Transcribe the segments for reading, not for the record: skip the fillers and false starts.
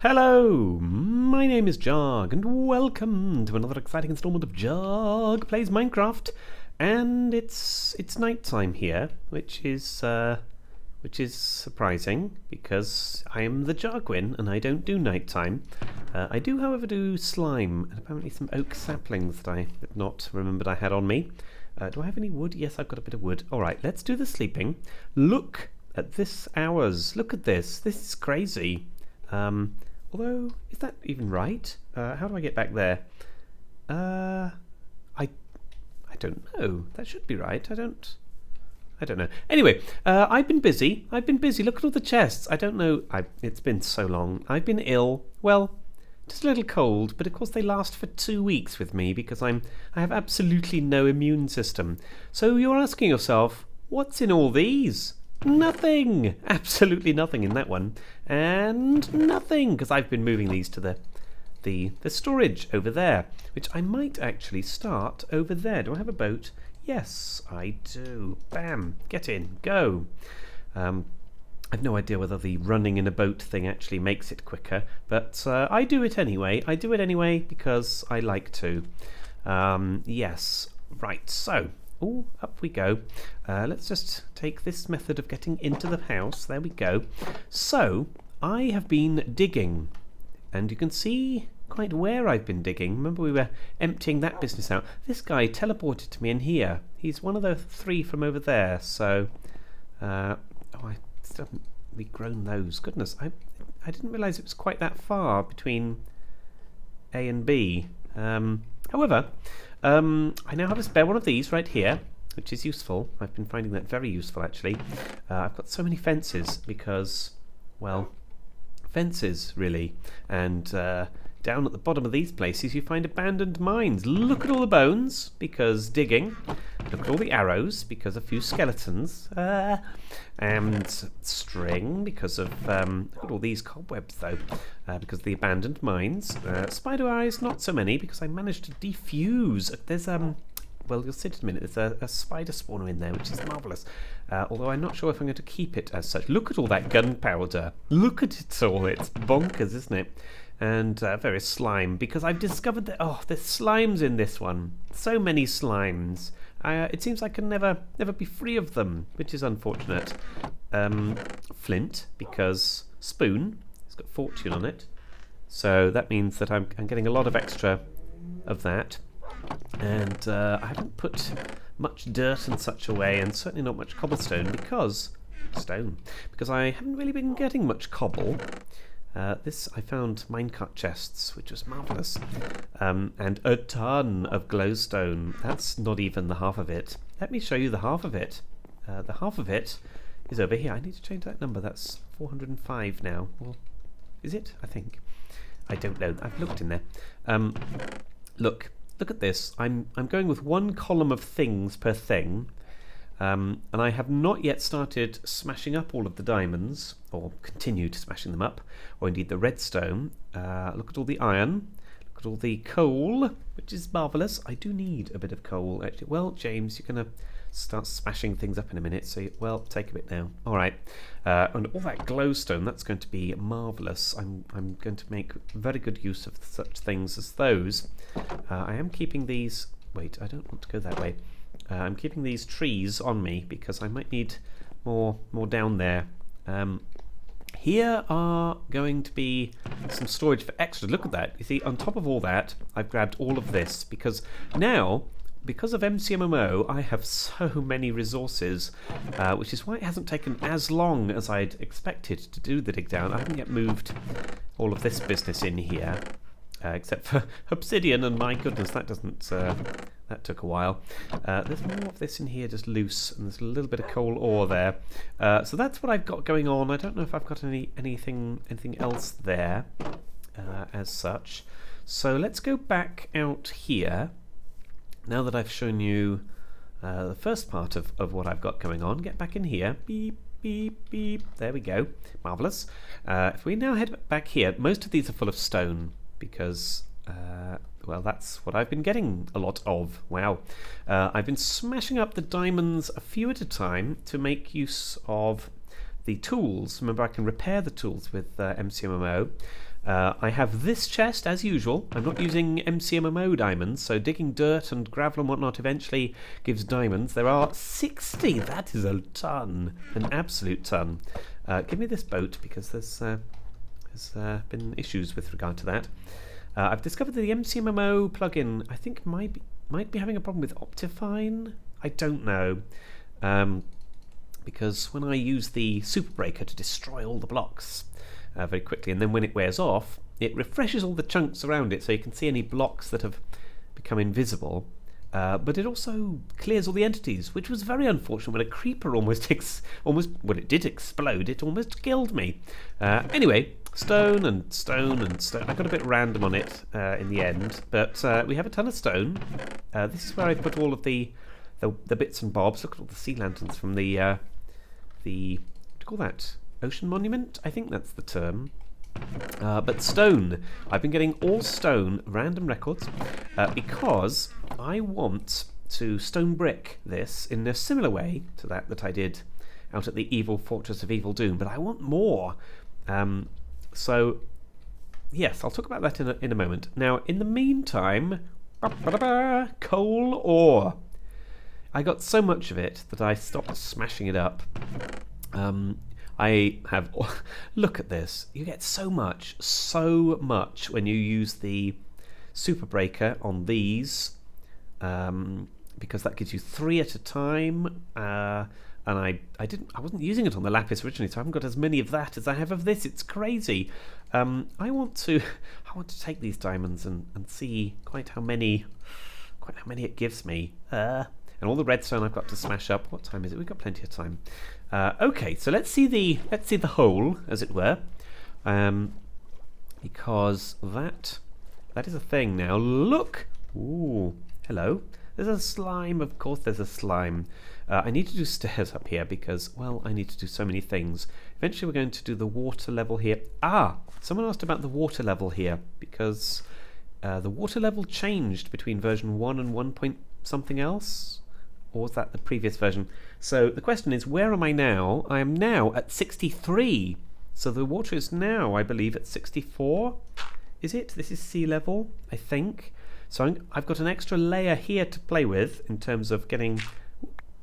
Hello, my name is Jahg, and welcome to another exciting installment of Jahg Plays Minecraft. And it's night time here, which is surprising because I am the Jargwin and I don't do nighttime. I do, however, do slime and apparently some oak saplings that I had not remembered I had on me. Do I have any wood? Yes, I've got a bit of wood. All right, let's do the sleeping. Look at this hours. Look at this. This is crazy. Although, is that even right? How do I get back there? I don't know. That should be right. I don't know. Anyway, I've been busy. Look at all the chests. I don't know. It's been so long. I've been ill. Well, just a little cold, but of course they last for 2 weeks with me because I have absolutely no immune system. So you're asking yourself, what's in all these? Nothing! Absolutely nothing in that one. And nothing, because I've been moving these to the storage over there, which I might actually start over there. Do I have a boat? Yes, I do. Bam! Get in. Go! I've no idea whether the running in a boat thing actually makes it quicker, but I do it anyway. I do it anyway because I like to. Yes. Right, so... Oh, up we go. Let's just take this method of getting into the house. There we go. So, I have been digging. And you can see quite where I've been digging. Remember we were emptying that business out. This guy teleported to me in here. He's one of the 3 from over there. So, I still haven't regrown those. Goodness, I didn't realise it was quite that far between A and B. However... I now have a spare one of these right here, which is useful. I've been finding that very useful, actually. I've got so many fences because, well, fences, really. And down at the bottom of these places, you find abandoned mines. Look at all the bones, because digging. Look at all the arrows, because a few skeletons. And string, because of... look at all these cobwebs, though, because of the abandoned mines. Spider eyes, not so many, because I managed to defuse. There's, well, you'll see it in a minute. There's a spider spawner in there, which is marvellous. Although I'm not sure if I'm going to keep it as such. Look at all that gunpowder. Look at it all. It's bonkers, isn't it? And various slime, because I've discovered that, oh, there's slimes in this one. So many slimes. It seems I can never be free of them, which is unfortunate. Flint, because spoon, it's got fortune on it. So that means that I'm getting a lot of extra of that. And I haven't put much dirt and such away, and certainly not much cobblestone, because I haven't really been getting much cobble. This I found minecart chests, which was marvellous, and a ton of glowstone. That's not even the half of it. Let me show you the half of it. The half of it is over here. I need to change that number. That's 405 now. Well, is it? I think. I don't know. I've looked in there. Look at this. I'm going with 1 column of things per thing. And I have not yet started smashing up all of the diamonds, or continued smashing them up, or indeed the redstone. Look at all the iron, look at all the coal, which is marvellous. I do need a bit of coal, actually. Well, James, you're going to start smashing things up in a minute, so, well, take a bit now. All right. And all that glowstone, that's going to be marvellous. I'm going to make very good use of such things as those. I am keeping these... Wait, I don't want to go that way. I'm keeping these trees on me because I might need more down there. Here are going to be some storage for extra. Look at that. You see, on top of all that, I've grabbed all of this because now, because of MCMMO, I have so many resources, which is why it hasn't taken as long as I'd expected to do the dig down. I haven't yet moved all of this business in here, except for obsidian, and my goodness, that doesn't... that took a while. There's more of this in here, just loose, and there's a little bit of coal ore there. So that's what I've got going on. I don't know if I've got anything else there as such. So let's go back out here. Now that I've shown you the first part of what I've got going on, get back in here. Beep, beep, beep. There we go. Marvellous. If we now head back here, most of these are full of stone because... well, that's what I've been getting a lot of. Wow. I've been smashing up the diamonds a few at a time to make use of the tools. Remember, I can repair the tools with MCMMO. I have this chest, as usual. I'm not using MCMMO diamonds, so digging dirt and gravel and whatnot eventually gives diamonds. There are 60. That is a ton. An absolute ton. Give me this boat, because there's been issues with regard to that. I've discovered that the MCMMO plugin, I think, might be having a problem with Optifine. I don't know. Because when I use the super breaker to destroy all the blocks very quickly, and then when it wears off, it refreshes all the chunks around it so you can see any blocks that have become invisible, but it also clears all the entities, which was very unfortunate when a creeper almost when it did explode, it almost killed me. Anyway, stone and stone and stone. I got a bit random on it in the end, but we have a ton of stone. This is where I put all of the bits and bobs. Look at all the sea lanterns from the what do you call that? Ocean monument? I think that's the term. But stone. I've been getting all stone, random records, because I want to stone brick this in a similar way to that I did out at the evil fortress of Evil Doom, but I want more. So, yes, I'll talk about that in a moment. Now, in the meantime, coal ore. I got so much of it that I stopped smashing it up. I have... Look at this. You get so much when you use the super breaker on these, because that gives you 3 at a time. And I wasn't using it on the lapis originally, so I haven't got as many of that as I have of this. It's crazy. I want to take these diamonds and see quite how many it gives me. And all the redstone I've got to smash up. What time is it? We've got plenty of time. Okay, so let's see the hole, as it were, because that is a thing now. Look! Ooh, hello. There's a slime. Of course, there's a slime. I need to do stairs up here because, well, I need to do so many things. Eventually, we're going to do the water level here. Someone asked about the water level here because the water level changed between version 1 and 1 point something else. Or was that the previous version? So the question is, where am I now? I am now at 63. So the water is now, I believe, at 64. Is it? This is sea level, I think. So I've got an extra layer here to play with in terms of getting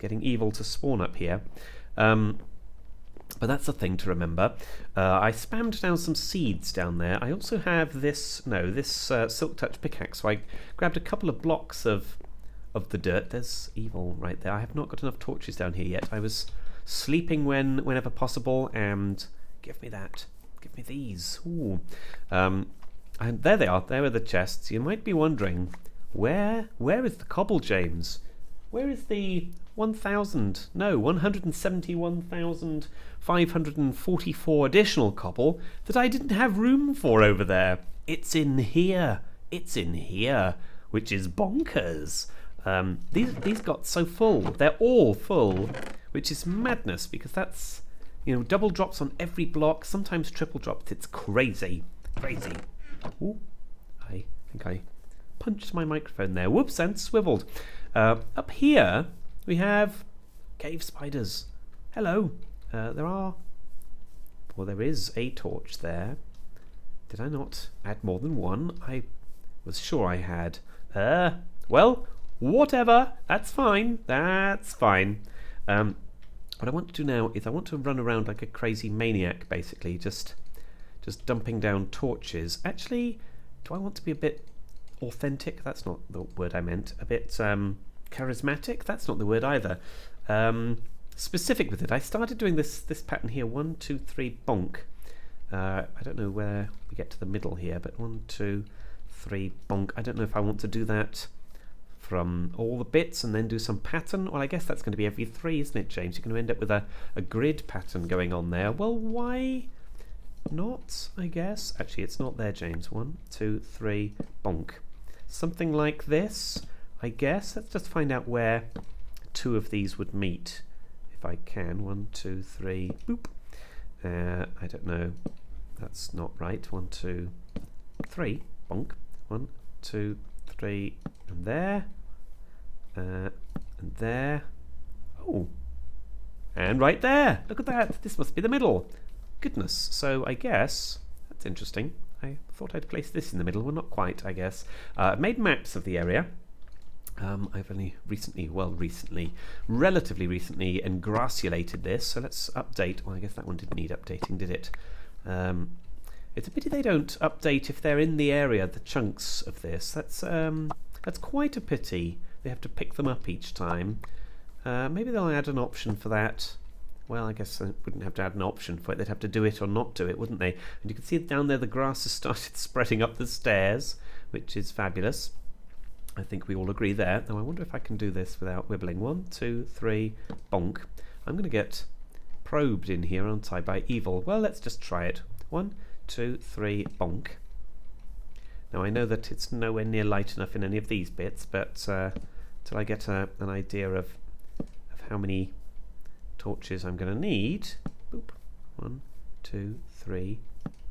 evil to spawn up here. But that's a thing to remember. I spammed down some seeds down there. I also have this Silk Touch pickaxe. So I grabbed a couple of blocks of the dirt. There's evil right there. I have not got enough torches down here yet. I was sleeping whenever possible, and give me that. Give me these. Ooh. And there they are. There are the chests. You might be wondering, where is the cobble, James? Where is the 171,544 additional cobble that I didn't have room for over there? It's in here. It's in here, which is bonkers. These got so full. They're all full, which is madness because that's, double drops on every block, sometimes triple drops. It's crazy. Crazy. Ooh, I think I punched my microphone there. Whoops, and swiveled. Up here, we have cave spiders. Hello. There is a torch there. Did I not add more than one? I was sure I had. Well, whatever. That's fine. That's fine. What I want to do now is I want to run around like a crazy maniac, basically, just dumping down torches. Actually, do I want to be a bit authentic? That's not the word I meant. A bit charismatic? That's not the word either. Specific with it. I started doing this pattern here. 1, 2, 3, bonk. I don't know where we get to the middle here, but 1, 2, 3, bonk. I don't know if I want to do that from all the bits and then do some pattern. Well, I guess that's going to be every 3, isn't it, James? You're going to end up with a grid pattern going on there. Well, why not, I guess? Actually, it's not there, James. 1, 2, 3, bonk. Something like this, I guess. Let's just find out where 2 of these would meet, if I can. 1, 2, 3, boop. I don't know. That's not right. 1, 2, 3, bonk. 1, 2, 3, and there. And there. Oh. And right there. Look at that. This must be the middle. Goodness. So I guess that's interesting. I thought I'd place this in the middle. Well, not quite, I guess. I've made maps of the area. I've only relatively recently engrassulated this, so let's update. Well, I guess that one didn't need updating, did it? It's a pity they don't update if they're in the area, the chunks of this. That's quite a pity. They have to pick them up each time. Maybe they'll add an option for that. Well, I guess they wouldn't have to add an option for it. They'd have to do it or not do it, wouldn't they? And you can see down there the grass has started spreading up the stairs, which is fabulous. I think we all agree there. Now I wonder if I can do this without wibbling. 1, 2, 3, bonk. I'm going to get probed in here, aren't I, by evil? Well, let's just try it. 1, 2, 3, bonk. Now I know that it's nowhere near light enough in any of these bits, but till I get an idea of how many torches I'm going to need. Boop. 1, 2, 3.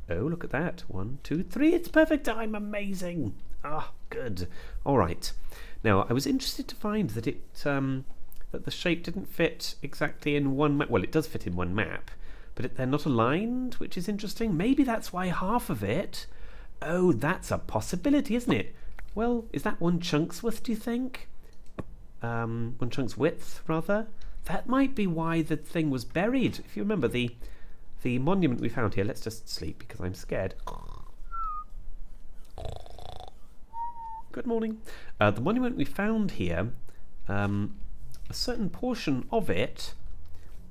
Oh, look at that. 1, 2, 3. It's perfect time. Amazing. Ah, good. All right. Now, I was interested to find that that the shape didn't fit exactly in one map. Well, it does fit in one map, but they're not aligned, which is interesting. Maybe that's why half of it. Oh, that's a possibility, isn't it? Well, is that one chunk's worth, do you think? One chunk's width, rather? That might be why the thing was buried. If you remember the monument we found here, let's just sleep because I'm scared. Good morning. The monument we found here, a certain portion of it,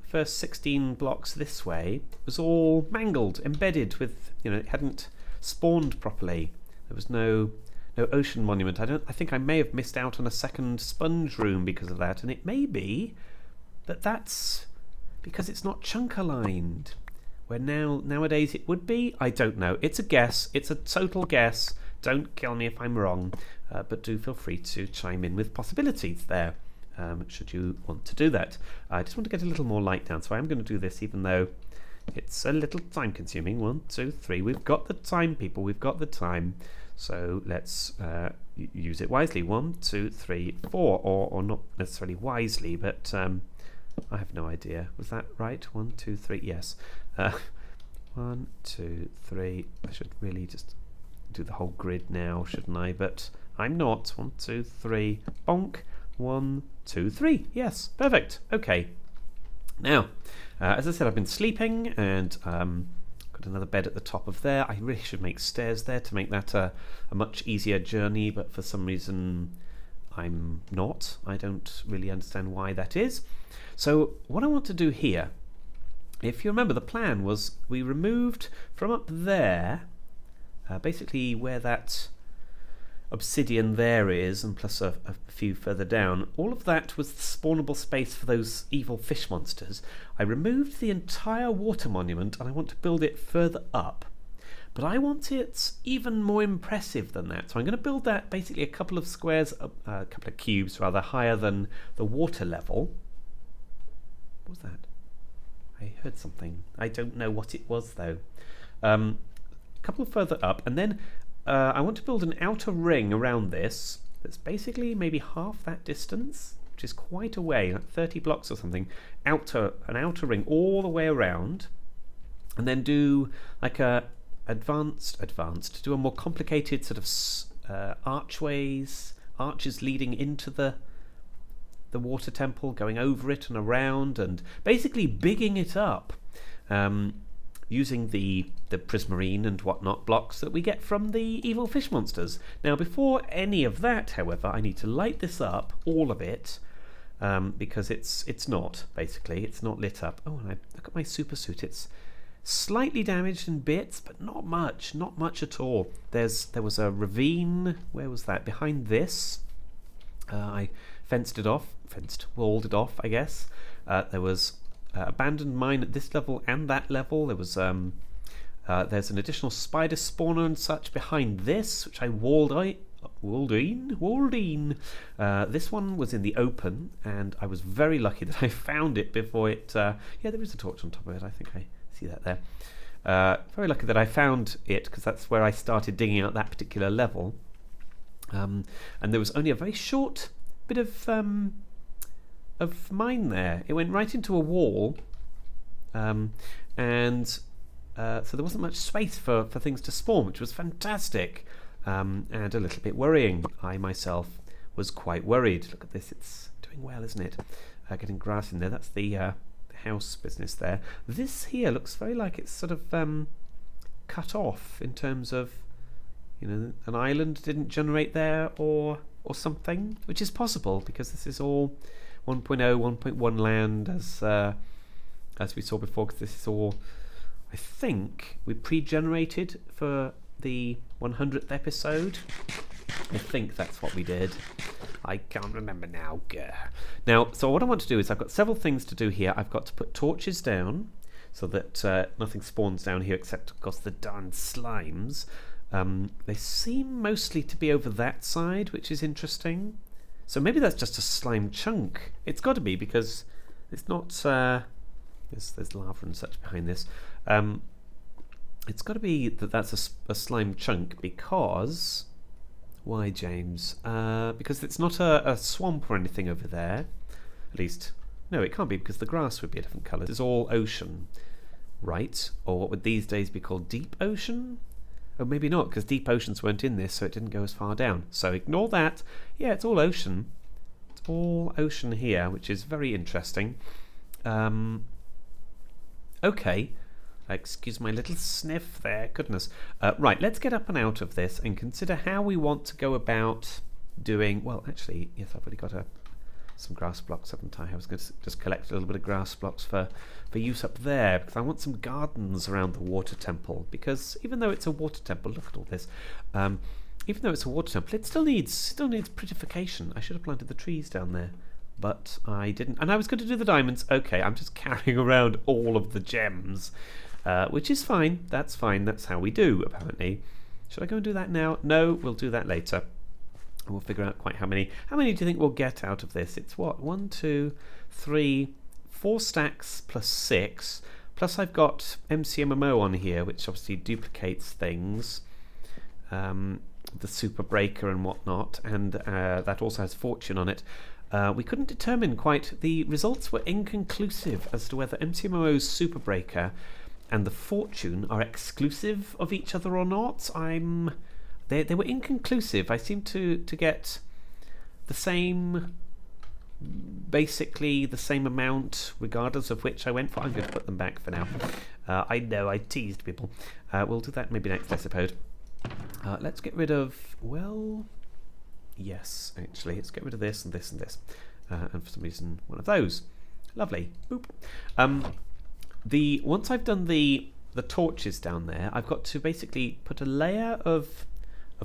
first 16 blocks this way, was all mangled, embedded with, it hadn't spawned properly. There was no ocean monument. I think I may have missed out on a second sponge room because of that, and it may be that that's because it's not chunk aligned. Where nowadays it would be. I don't know. It's a guess. It's a total guess. Don't kill me if I'm wrong, but do feel free to chime in with possibilities there, should you want to do that. I just want to get a little more light down, so I'm going to do this even though it's a little time consuming. 1, 2, 3. We've got the time, people. We've got the time. So let's use it wisely. 1, 2, 3, 4, or not necessarily wisely, but I have no idea. Was that right? 1, 2, 3. Yes. 1, 2, 3. I should really just do the whole grid now, shouldn't I? But I'm not. 1, 2, 3. Bonk. 1, 2, 3. Yes. Perfect. Okay. Now, as I said, I've been sleeping and got another bed at the top of there. I really should make stairs there to make that a much easier journey, but for some reason I'm not. I don't really understand why that is. So what I want to do here, if you remember, the plan was we removed from up there, basically where that obsidian there is, and plus a few further down, all of that was the spawnable space for those evil fish monsters. I removed the entire water monument and I want to build it further up, but I want it even more impressive than that. So I'm going to build that basically a couple of squares, a couple of cubes rather, higher than the water level. What was that? I heard something. I don't know what it was though. A couple further up, and then I want to build an outer ring around this that's basically maybe half that distance, which is quite a way, like 30 blocks or something. An outer ring all the way around, and then do like a advanced, do a more complicated sort of arches leading into the water temple, going over it and around, and basically bigging it up. Using the prismarine and whatnot blocks that we get from the evil fish monsters. Now, before any of that, however, I need to light this up, all of it, because it's not lit up. Oh, and look at my super suit. It's slightly damaged in bits, but not much at all. There was a ravine. Where was that? Behind this. I walled it off, I guess. There was abandoned mine at this level and that level. There was there's an additional spider spawner and such behind this, which I walled in. This one was in the open, and I was very lucky that I found it before it. Yeah, there is a torch on top of it. I think I see that there. Very lucky that I found it, because that's where I started digging out that particular level. And there was only a very short bit of mine there. It went right into a wall, and so there wasn't much space for things to spawn, which was fantastic, and a little bit worrying. I myself was quite worried. Look at this, it's doing well, isn't it? Getting grass in there, that's the house business there. This here looks very like it's sort of cut off in terms of, an island didn't generate there or something, which is possible because this is all 1.0, 1.1 land as we saw before, because this is all, I think, we pre-generated for the 100th episode. I think that's what we did. I can't remember now. Now, so what I want to do is I've got several things to do here. I've got to put torches down so that nothing spawns down here except, of course, the darn slimes. They seem mostly to be over that side, which is interesting. So maybe that's just a slime chunk. It's got to be, because it's not... there's lava and such behind this. It's got to be that that's a slime chunk, because... Why, James? Because it's not a swamp or anything over there. At least, no, it can't be, because the grass would be a different colour. It's all ocean, right? Or what would these days be called? Deep ocean? Oh, maybe not, because deep oceans weren't in this, so it didn't go as far down. So ignore that. Yeah, it's all ocean. It's all ocean here, which is very interesting. Okay. Excuse my little sniff there. Goodness. Right, let's get up and out of this and consider how we want to go about doing... Well, actually, yes, I've already got some grass blocks, haven't I? I was going to just collect a little bit of grass blocks for use up there, because I want some gardens around the water temple, because even though it's a water temple, look at all this, even though it's a water temple, it still needs prettification. I should have planted the trees down there, but I didn't. And I was going to do the diamonds. Okay, I'm just carrying around all of the gems, which is fine. That's fine. That's how we do, apparently. Should I go and do that now? No, we'll do that later. We'll figure out quite how many. How many do you think we'll get out of this? It's what? 1, 2, 3, 4 stacks plus 6. Plus I've got MCMMO on here, which obviously duplicates things. The super breaker and whatnot. And that also has fortune on it. We couldn't determine quite. The results were inconclusive as to whether MCMMO's super breaker and the fortune are exclusive of each other or not. They were inconclusive. I seem to get the same, basically the same amount, regardless of which I went for. I'm going to put them back for now. I know, I teased people. We'll do that maybe next episode. Let's get rid of, well, yes, actually, let's get rid of this and this and this. And for some reason, one of those. Lovely. Boop. Once I've done the torches down there, I've got to basically put a layer of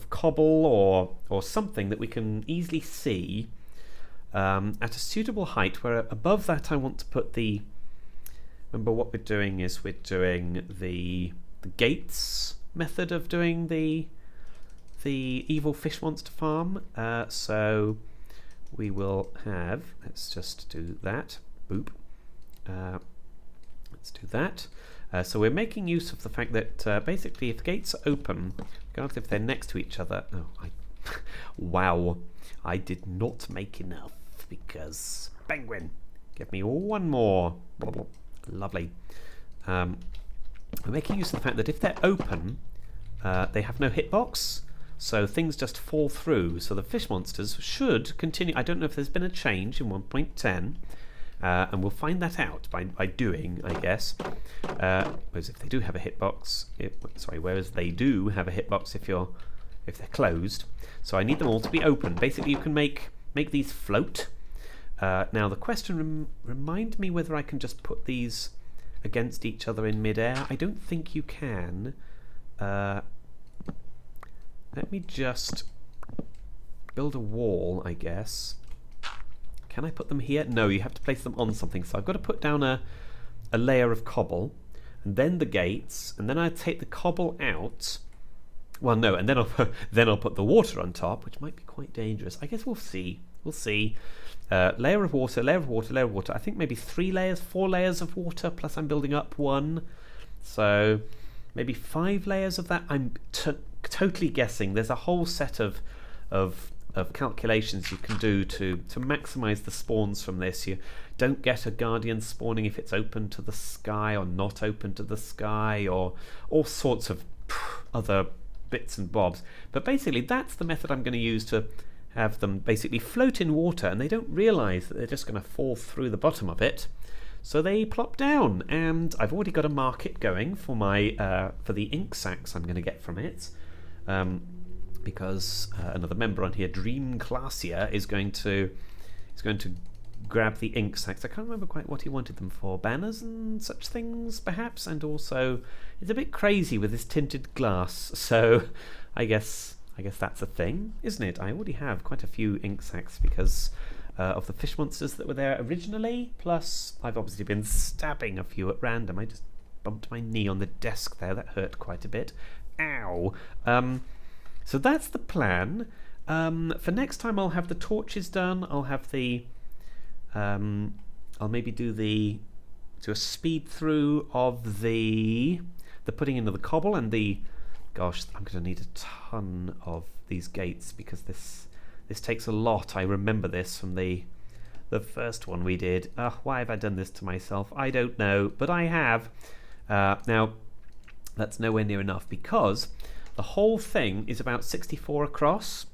cobble or something that we can easily see at a suitable height, where above that I want to put remember what we're doing is we're doing the gates method of doing the evil fish wants to farm. So we will have, let's just do that. Boop. Let's do that. So we're making use of the fact that basically if gates are open, regardless if they're next to each other... Oh, wow. I did not make enough because... Penguin, give me one more. Lovely. We're making use of the fact that if they're open, they have no hitbox, so things just fall through. So the fish monsters should continue... I don't know if there's been a change in 1.10, and we'll find that out by doing, I guess. Whereas if they do have a hitbox, whereas they do have a hitbox if they're closed. So I need them all to be open. Basically, you can make these float. Now the question, remind me whether I can just put these against each other in midair. I don't think you can. Let me just build a wall, I guess. Can I put them here? No, you have to place them on something. So I've got to put down a layer of cobble, and then the gates, and then I take the cobble out. Well, no, and then I'll put the water on top, which might be quite dangerous. I guess we'll see. We'll see. Layer of water, layer of water, layer of water. I think maybe 3 layers, 4 layers of water, plus I'm building up 1. So maybe 5 layers of that. I'm totally guessing. There's a whole set of of calculations you can do to maximize the spawns from this. You don't get a guardian spawning if it's open to the sky or not open to the sky, or all sorts of other bits and bobs. But basically that's the method I'm going to use to have them basically float in water, and they don't realize that they're just going to fall through the bottom of it. So they plop down, and I've already got a market going for my for the ink sacks I'm going to get from it. Because another member on here, Dream Classier, is going to grab the ink sacks. I can't remember quite what he wanted them for. Banners and such things, perhaps. And also, it's a bit crazy with this tinted glass. So, I guess that's a thing, isn't it? I already have quite a few ink sacks because of the fish monsters that were there originally. Plus, I've obviously been stabbing a few at random. I just bumped my knee on the desk there. That hurt quite a bit. Ow. So that's the plan. For next time I'll have the torches done. I'll have the I'll maybe do a speed through of the putting into the cobble, and the gosh, I'm going to need a ton of these gates because this takes a lot. I remember this from the first one we did. Why have I done this to myself? I don't know, but I have. Now that's nowhere near enough because the whole thing is about 64 across,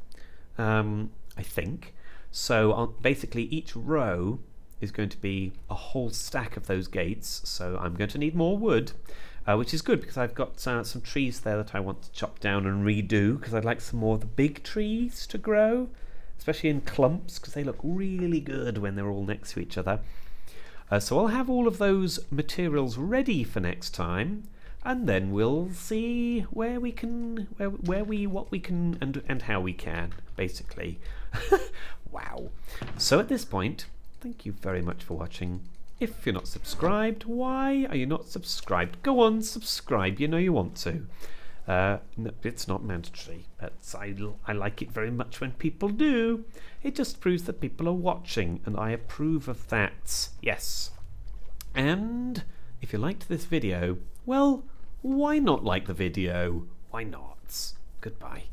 I think. So basically each row is going to be a whole stack of those gates. So I'm going to need more wood, which is good because I've got some trees there that I want to chop down and redo because I'd like some more of the big trees to grow, especially in clumps because they look really good when they're all next to each other. So I'll have all of those materials ready for next time. And then we'll see where we can, what we can, and how we can, basically. Wow. So at this point, thank you very much for watching. If you're not subscribed, why are you not subscribed? Go on, subscribe. You know you want to. No, it's not mandatory, but I like it very much when people do. It just proves that people are watching, and I approve of that. Yes. And if you liked this video, well, why not like the video? Why not? Goodbye.